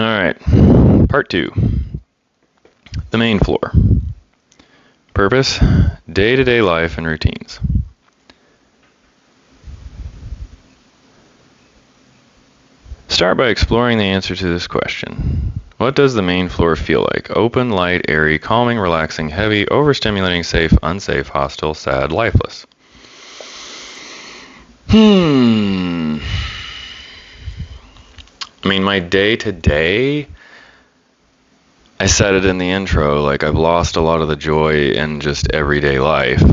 All right, part 2, the main floor. Purpose, day-to-day life and routines. Start by exploring the answer to this question. What does the main floor feel like? Open, light, airy, calming, relaxing, heavy, overstimulating, safe, unsafe, hostile, sad, lifeless. I mean, my day-to-day, I said it in the intro, like I've lost a lot of the joy in just everyday life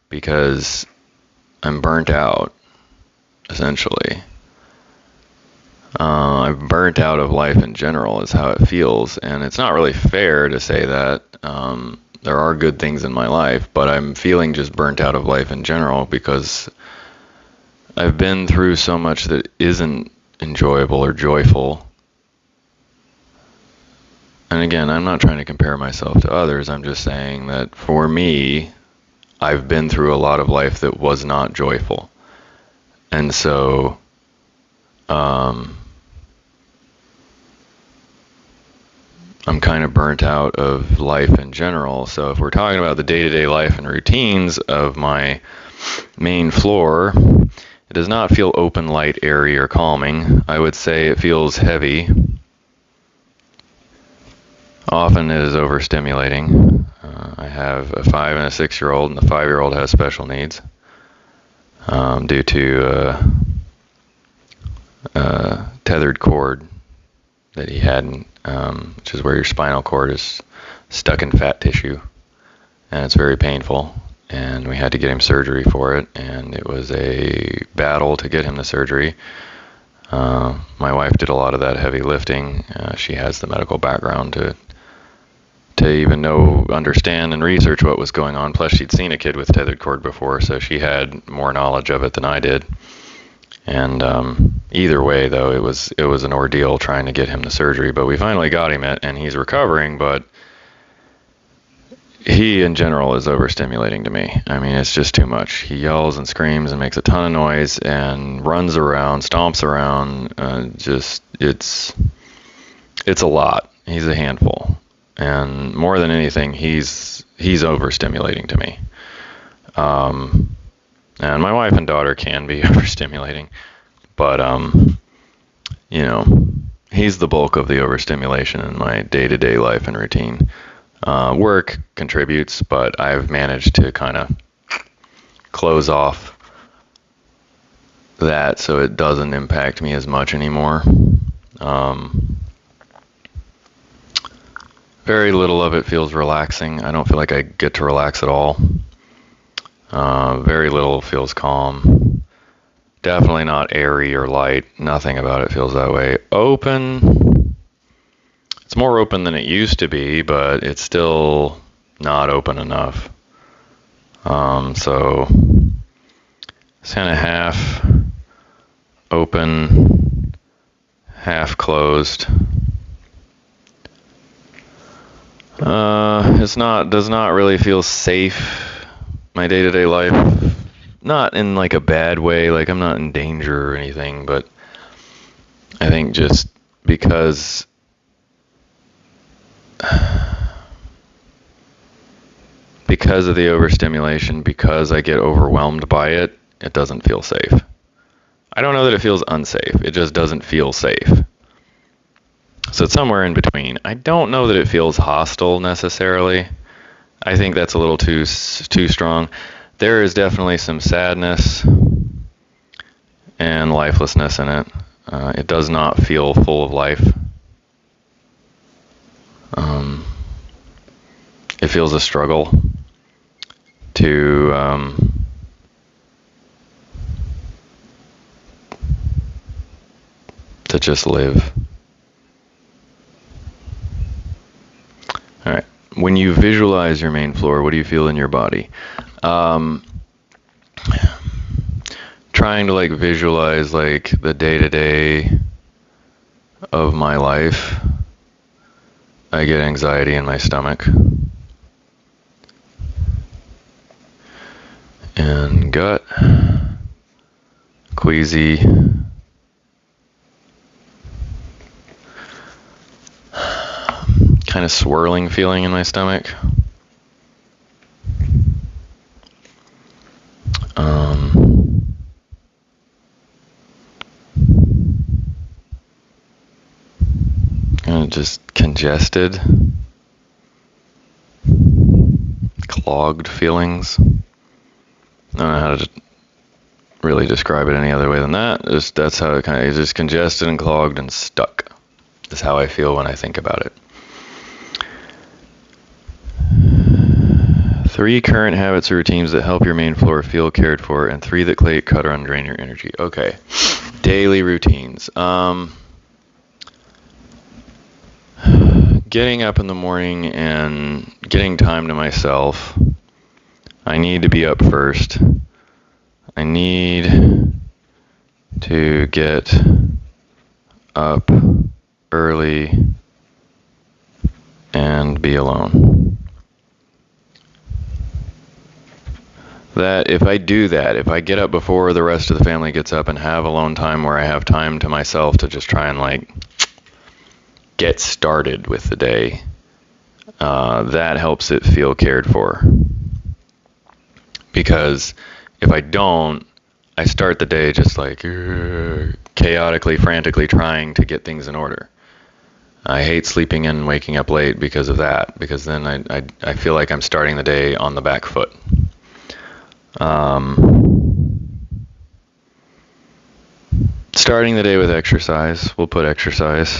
because I'm burnt out, essentially. I'm burnt out of life in general is how it feels, and it's not really fair to say that. There are good things in my life, but I'm feeling just burnt out of life in general because I've been through so much that isn't enjoyable or joyful. And again, I'm not trying to compare myself to others. I'm just saying that for me, I've been through a lot of life that was not joyful. And so, I'm kind of burnt out of life in general. So if we're talking about the day-to-day life and routines of my main floor, it does not feel open, light, airy, or calming. I would say it feels heavy. Often it is overstimulating. I have a 5 and a 6-year-old, and the 5-year-old has special needs due to tethered cord that he had, which is where your spinal cord is stuck in fat tissue, and it's very painful. And we had to get him surgery for it, and it was a battle to get him the surgery. My wife did a lot of that heavy lifting. She has the medical background to even understand and research what was going on. Plus, she'd seen a kid with tethered cord before, so she had more knowledge of it than I did. And either way, though, it was an ordeal trying to get him the surgery. But we finally got him it, and he's recovering, but he, in general, is overstimulating to me. I mean, it's just too much. He yells and screams and makes a ton of noise and runs around, stomps around. It's a lot. He's a handful. And more than anything, he's overstimulating to me. And my wife and daughter can be overstimulating. But, he's the bulk of the overstimulation in my day-to-day life and routine. Work contributes, but I've managed to kind of close off that so it doesn't impact me as much anymore. Very little of it feels relaxing. I don't feel like I get to relax at all. Very little feels calm. Definitely not airy or light. Nothing about it feels that way. Open. It's more open than it used to be, but it's still not open enough. So it's kind of half open, half closed. Does not really feel safe. My day-to-day life, not in like a bad way, like I'm not in danger or anything, but I think just because of the overstimulation, because I get overwhelmed by it, it doesn't feel safe. I don't know that it feels unsafe. It just doesn't feel safe. So it's somewhere in between. I don't know that it feels hostile necessarily. I think that's a little too strong. There is definitely some sadness and lifelessness in it. It does not feel full of life. It feels a struggle to just live. All right. When you visualize your main floor, what do you feel in your body? Trying to visualize the day-to-day of my life, I get anxiety in my stomach and gut, queasy, kind of swirling feeling in my stomach. Kind of just congested, clogged feelings. I don't know how to really describe it any other way than that. That's how it kind of is, just congested and clogged and stuck. That's how I feel when I think about it. 3 current habits or routines that help your main floor feel cared for, and 3 that cut or drain your energy. Okay. Daily routines. Getting up in the morning and getting time to myself. I need to be up first. I need to get up early and be alone. That if I do that, if I get up before the rest of the family gets up and have alone time where I have time to myself to just try and get started with the day, that helps it feel cared for. Because if I don't, I start the day just chaotically, frantically trying to get things in order. I hate sleeping in and waking up late because of that, because then I feel like I'm starting the day on the back foot. Starting the day with exercise. We'll put exercise.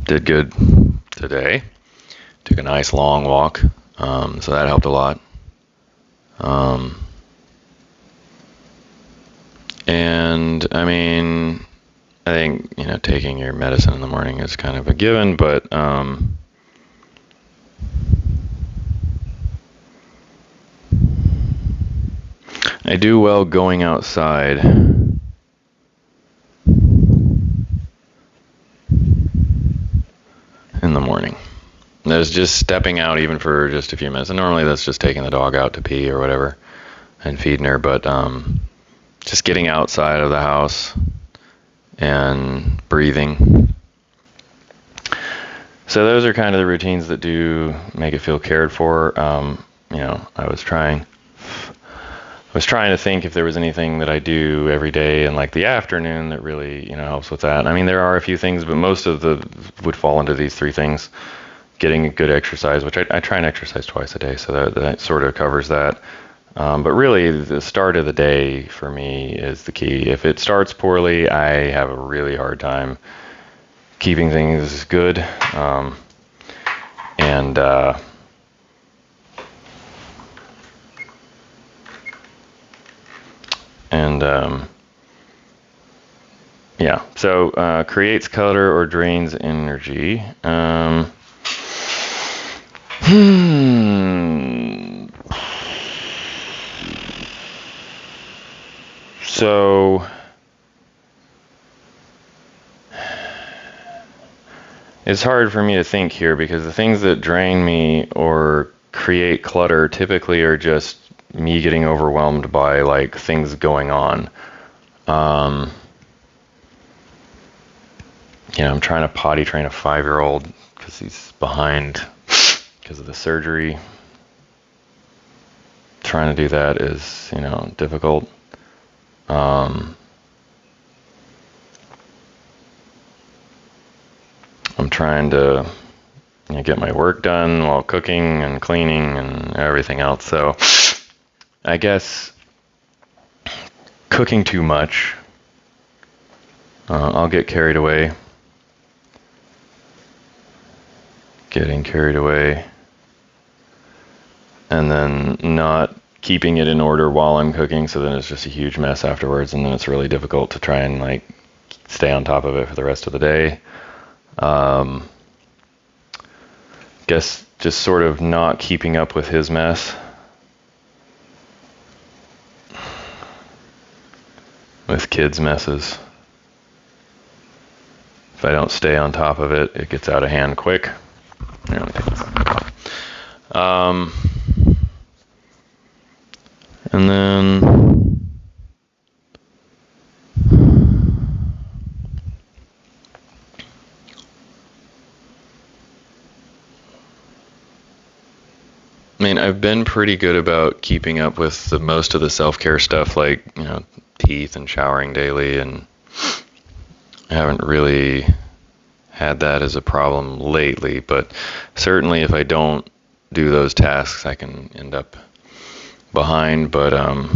Did good today. Took a nice long walk, so that helped a lot. And I mean, I think, taking your medicine in the morning is kind of a given, but I do well going outside. In the morning. There's just stepping out even for just a few minutes. And normally that's just taking the dog out to pee or whatever and feeding her, but just getting outside of the house and breathing. So those are kind of the routines that do make it feel cared for. I was trying to think if there was anything that I do every day in the afternoon that really, helps with that. I mean, there are a few things, but most of would fall into these 3 things. Getting good exercise, which I try and exercise twice a day, so that sort of covers that. But really, the start of the day for me is the key. If it starts poorly, I have a really hard time keeping things good. So creates color or drains energy. So it's hard for me to think here, because the things that drain me or create clutter typically are just me getting overwhelmed by things going on. I'm trying to potty train a 5-year-old because he's behind because of the surgery. Trying to do that is, difficult. I'm trying to get my work done while cooking and cleaning and everything else. So I guess cooking too much, I'll get carried away. Getting carried away. And then not keeping it in order while I'm cooking, so then it's just a huge mess afterwards, and then it's really difficult to try and stay on top of it for the rest of the day. Guess just sort of not keeping up with his mess. With kids' messes. If I don't stay on top of it, it gets out of hand quick. Here, let me take this off. And then I've been pretty good about keeping up with most of the self-care stuff, like, teeth and showering daily, and I haven't really had that as a problem lately, but certainly if I don't do those tasks, I can end up behind. But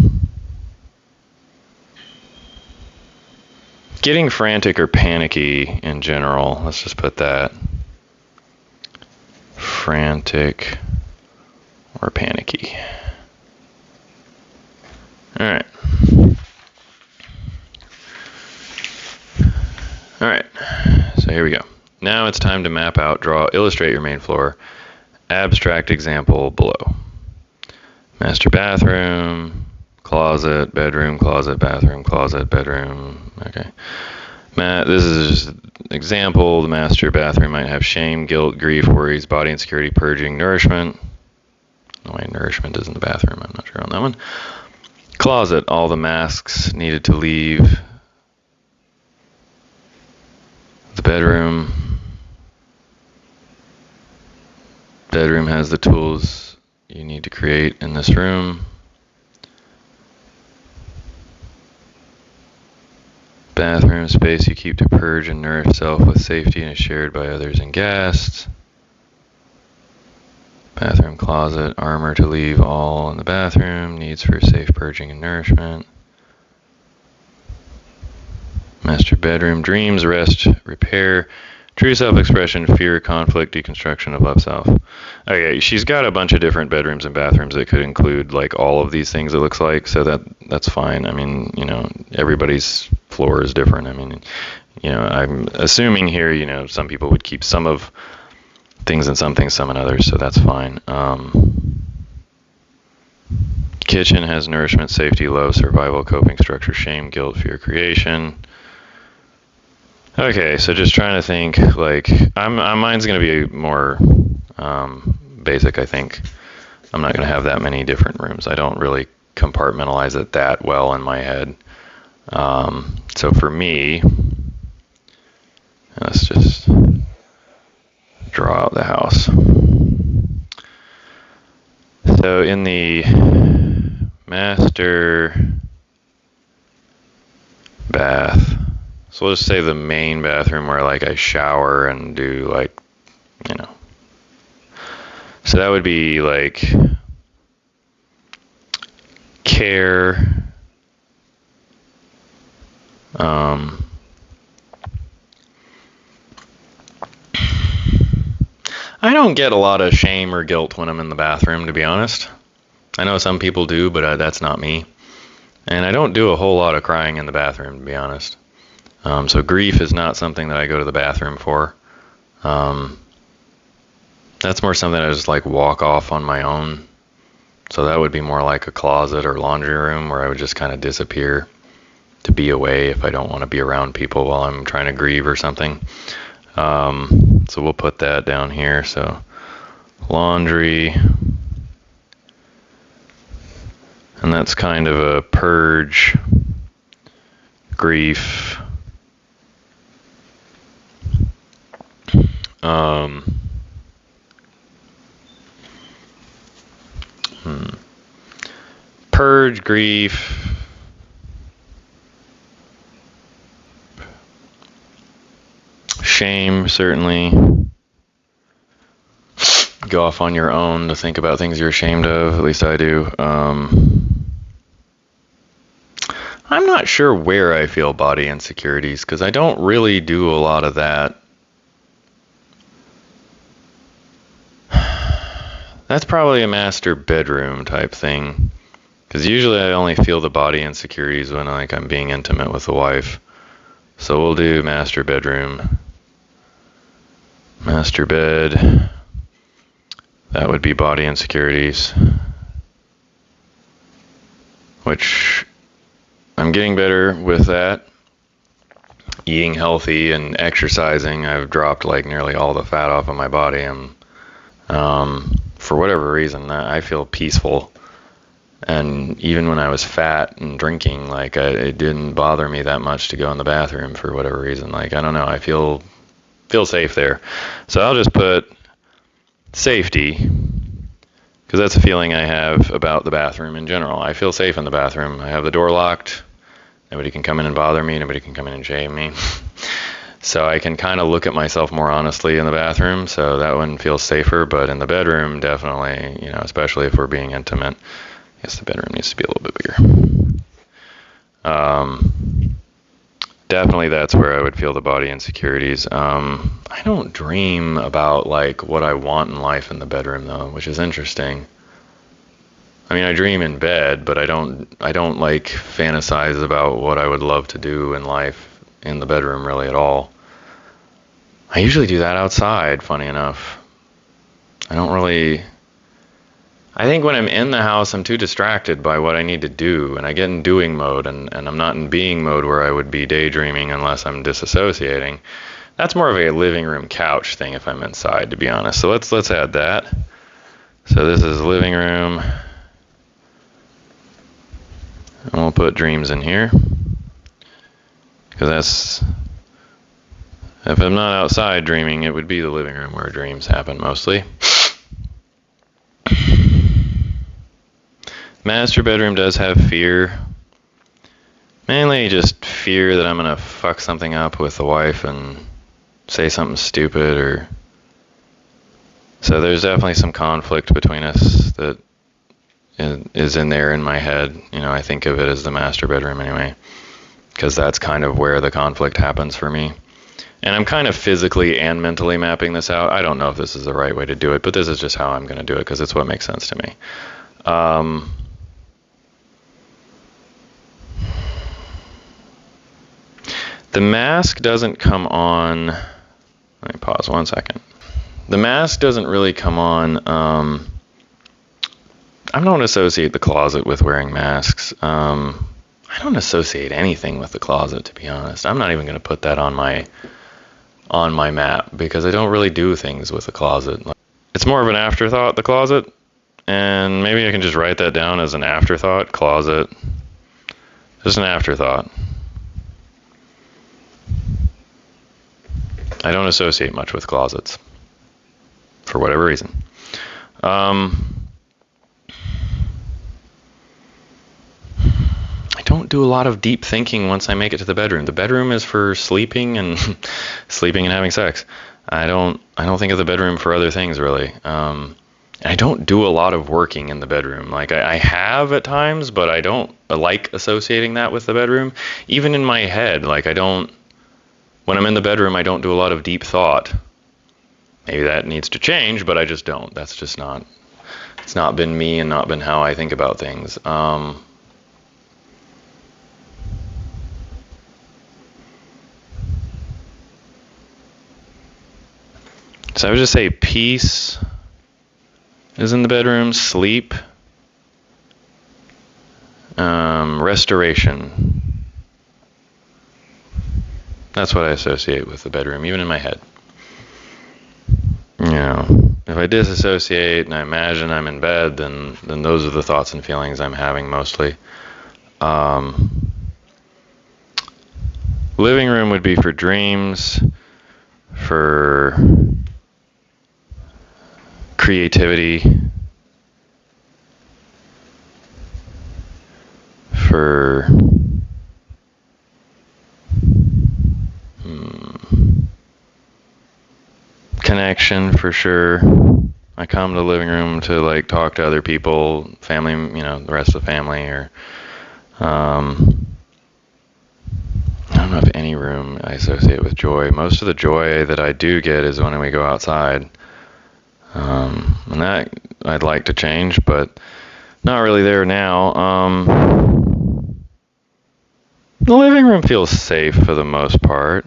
getting frantic or panicky in general, let's just put that. Frantic or panicky. All right. All right. So here we go. Now it's time to map out, draw, illustrate your main floor. Abstract example below. Master bathroom, closet, bedroom, closet, bathroom, closet, bedroom. Okay. This is an example. The master bathroom might have shame, guilt, grief, worries, body insecurity, purging, nourishment. No way, nourishment is in the bathroom. I'm not sure on that one. Closet, all the masks needed to leave. The bedroom. Bedroom has the tools you need to create in this room. Bathroom, space you keep to purge and nourish self with safety and is shared by others and guests. Bathroom, closet, armor to leave all in the bathroom, needs for safe purging and nourishment. Master bedroom, dreams, rest, repair, true self-expression, fear, conflict, deconstruction of love self. Okay, she's got a bunch of different bedrooms and bathrooms that could include like all of these things, it looks like, so that's fine. I mean, everybody's floor is different. I mean, I'm assuming here, some people would keep some of things in some things, some in others, so that's fine. Kitchen has nourishment, safety, love, survival, coping structure, shame, guilt, fear, creation. Okay, so just trying to think, like, mine's going to be more basic, I think. I'm not going to have that many different rooms. I don't really compartmentalize it that well in my head. So for me, let's just draw out the house. So in the master bath, so we'll just say the main bathroom where like I shower and do like, so that would be like care, I don't get a lot of shame or guilt when I'm in the bathroom, to be honest. I know some people do, but that's not me. And I don't do a whole lot of crying in the bathroom, to be honest. So grief is not something that I go to the bathroom for. That's more something I just like walk off on my own. So that would be more like a closet or laundry room where I would just kind of disappear to be away if I don't want to be around people while I'm trying to grieve or something. So we'll put that down here. So laundry. And that's kind of a purge, grief. Purge, grief, shame, certainly. Go off on your own to think about things you're ashamed of, at least I do. I'm not sure where I feel body insecurities, because I don't really do a lot of that. That's probably a master bedroom type thing, because usually I only feel the body insecurities when like I'm being intimate with the wife. So we'll do master bedroom. Master bed. That would be body insecurities, which I'm getting better with that. Eating healthy and exercising, I've dropped like nearly all the fat off of my body. For whatever reason, I feel peaceful. And even when I was fat and drinking, like it didn't bother me that much to go in the bathroom for whatever reason. Like, I don't know, I feel safe there. So I'll just put safety. Because that's a feeling I have about the bathroom in general. I feel safe in the bathroom. I have the door locked. Nobody can come in and bother me. Nobody can come in and shame me. So I can kind of look at myself more honestly in the bathroom. So that one feels safer. But in the bedroom, definitely, especially if we're being intimate, I guess the bedroom needs to be a little bit bigger. Definitely that's where I would feel the body insecurities. I don't dream about like what I want in life in the bedroom though, which is interesting. I mean, I dream in bed, but I don't like fantasize about what I would love to do in life in the bedroom really at all. I usually do that outside, funny enough. I think when I'm in the house, I'm too distracted by what I need to do, and I get in doing mode, and I'm not in being mode where I would be daydreaming unless I'm disassociating. That's more of a living room couch thing if I'm inside, to be honest. So let's add that. So this is living room, and we'll put dreams in here, because if I'm not outside dreaming, it would be the living room where dreams happen mostly. Master bedroom does have fear. Mainly just fear that I'm going to fuck something up with the wife and say something stupid So there's definitely some conflict between us that is in there in my head. I think of it as the master bedroom anyway, because that's kind of where the conflict happens for me. And I'm kind of physically and mentally mapping this out. I don't know if this is the right way to do it, but this is just how I'm going to do it because it's what makes sense to me. The mask doesn't come on. Let me pause 1 second. The mask doesn't really come on. I don't associate the closet with wearing masks. I don't associate anything with the closet, to be honest. I'm not even going to put that on my map because I don't really do things with the closet. It's more of an afterthought, the closet, and maybe I can just write that down as an afterthought, closet. Just an afterthought. I don't associate much with closets, for whatever reason. I don't do a lot of deep thinking once I make it to the bedroom. The bedroom is for sleeping and sleeping and having sex. I don't think of the bedroom for other things really. I don't do a lot of working in the bedroom. Like I have at times, but I don't like associating that with the bedroom. Even in my head, when I'm in the bedroom, I don't do a lot of deep thought. Maybe that needs to change, but I just don't. That's just it's not been me and not been how I think about things. So I would just say peace is in the bedroom, sleep, restoration. That's what I associate with the bedroom, even in my head. If I disassociate and I imagine I'm in bed, then those are the thoughts and feelings I'm having mostly. Living room would be for dreams, for creativity, for connection for sure. I come to the living room to talk to other people, family, the rest of the family, or I don't know if any room I associate with joy. Most of the joy that I do get is when we go outside, and that I'd like to change, but not really there now. The living room feels safe for the most part.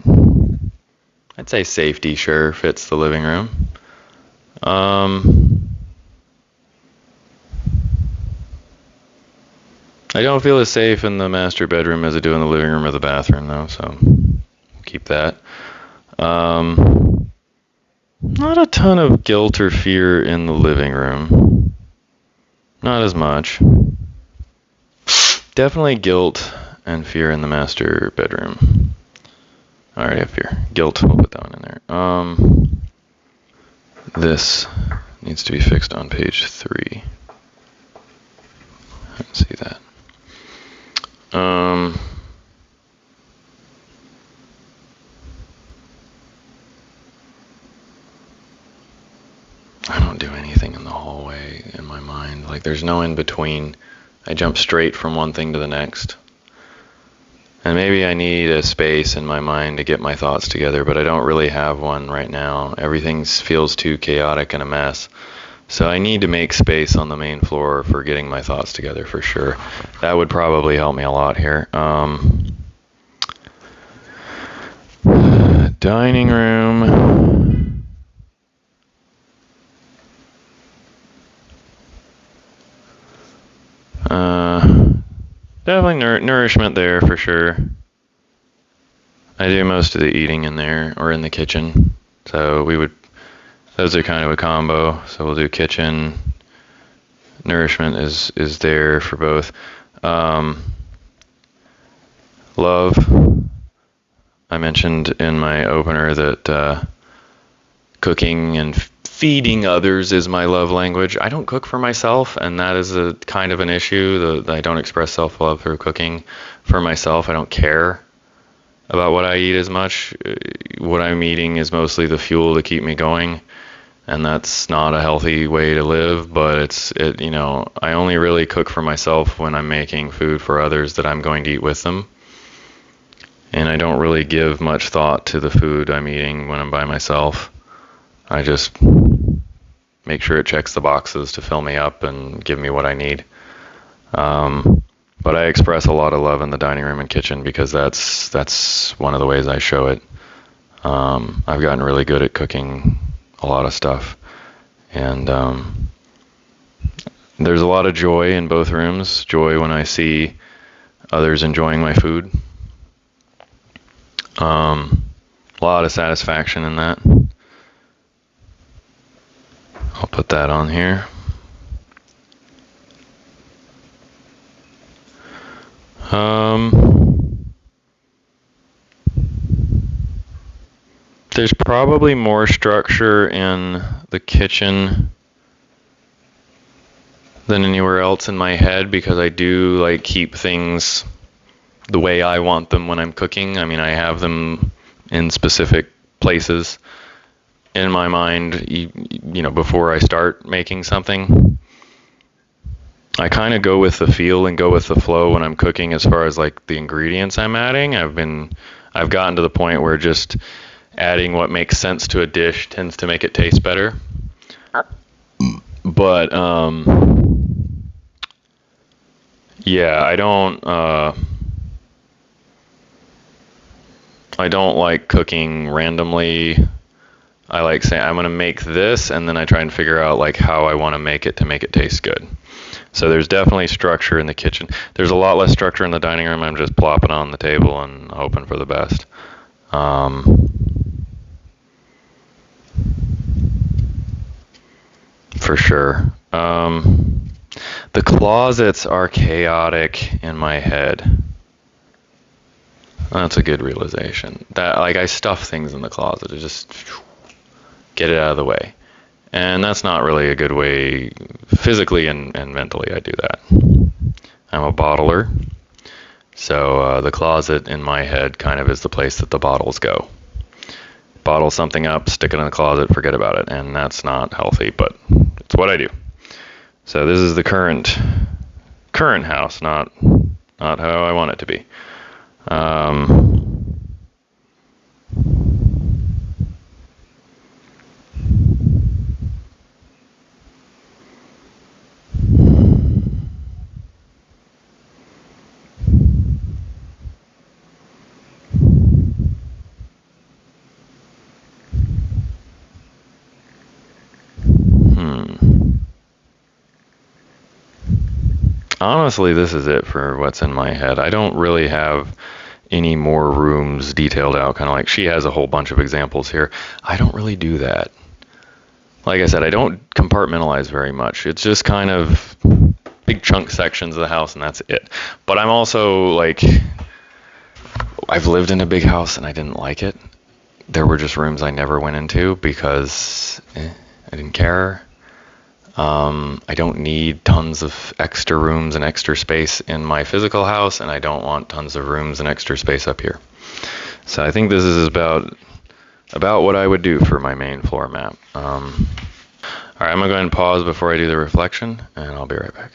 I'd say safety sure fits the living room. I don't feel as safe in the master bedroom as I do in the living room or the bathroom, though, so keep that. Not a ton of guilt or fear in the living room. Not as much. Definitely guilt and fear in the master bedroom. I already have fear. Guilt, we'll put that one in there. This needs to be fixed on page 3. I don't see that. I don't do anything in the hallway in my mind. Like, there's no in between. I jump straight from one thing to the next. And maybe I need a space in my mind to get my thoughts together, but I don't really have one right now. Everything feels too chaotic and a mess. So I need to make space on the main floor for getting my thoughts together for sure. That would probably help me a lot here. Dining room. Definitely nourishment there for sure. I do most of the eating in there or in the kitchen. So those are kind of a combo. So we'll do kitchen. Nourishment is there for both. Love. I mentioned in my opener that cooking and feeding others is my love language. I don't cook for myself, and that is a kind of an issue. I don't express self-love through cooking for myself. I don't care about what I eat as much. What I'm eating is mostly the fuel to keep me going, and that's not a healthy way to live, but I only really cook for myself when I'm making food for others that I'm going to eat with them. And I don't really give much thought to the food I'm eating when I'm by myself. I just make sure it checks the boxes to fill me up and give me what I need. But I express a lot of love in the dining room and kitchen because that's one of the ways I show it. I've gotten really good at cooking a lot of stuff. And there's a lot of joy in both rooms. Joy when I see others enjoying my food. A lot of satisfaction in that. I'll put that on here. There's probably more structure in the kitchen than anywhere else in my head because I do keep things the way I want them when I'm cooking. I mean, I have them in specific places in my mind, before I start making something. I kind of go with the feel and go with the flow when I'm cooking as far as the ingredients I'm adding. I've gotten to the point where just adding what makes sense to a dish tends to make it taste better. But yeah, I don't like cooking randomly. I like saying I'm going to make this, and then I try and figure out how I want to make it to make it taste good. So there's definitely structure in the kitchen. There's a lot less structure in the dining room. I'm just plopping on the table and hoping for the best. For sure. The closets are chaotic in my head. That's a good realization. That I stuff things in the closet to just get it out of the way. And that's not really a good way, physically and mentally I do that. I'm a bottler. So the closet in my head kind of is the place that the bottles go. Bottle something up, stick it in the closet, forget about it. And that's not healthy, but it's what I do. So this is the current house, not how I want it to be. Honestly, this is it for what's in my head. I don't really have any more rooms detailed out, kind of she has a whole bunch of examples here. I don't really do that. Like I said, I don't compartmentalize very much. It's just kind of big chunk sections of the house, and that's it. But I'm also I've lived in a big house and I didn't like it. There were just rooms I never went into because I didn't care. I don't need tons of extra rooms and extra space in my physical house, and I don't want tons of rooms and extra space up here. So I think this is about what I would do for my main floor map. All right, I'm going to go ahead and pause before I do the reflection, and I'll be right back.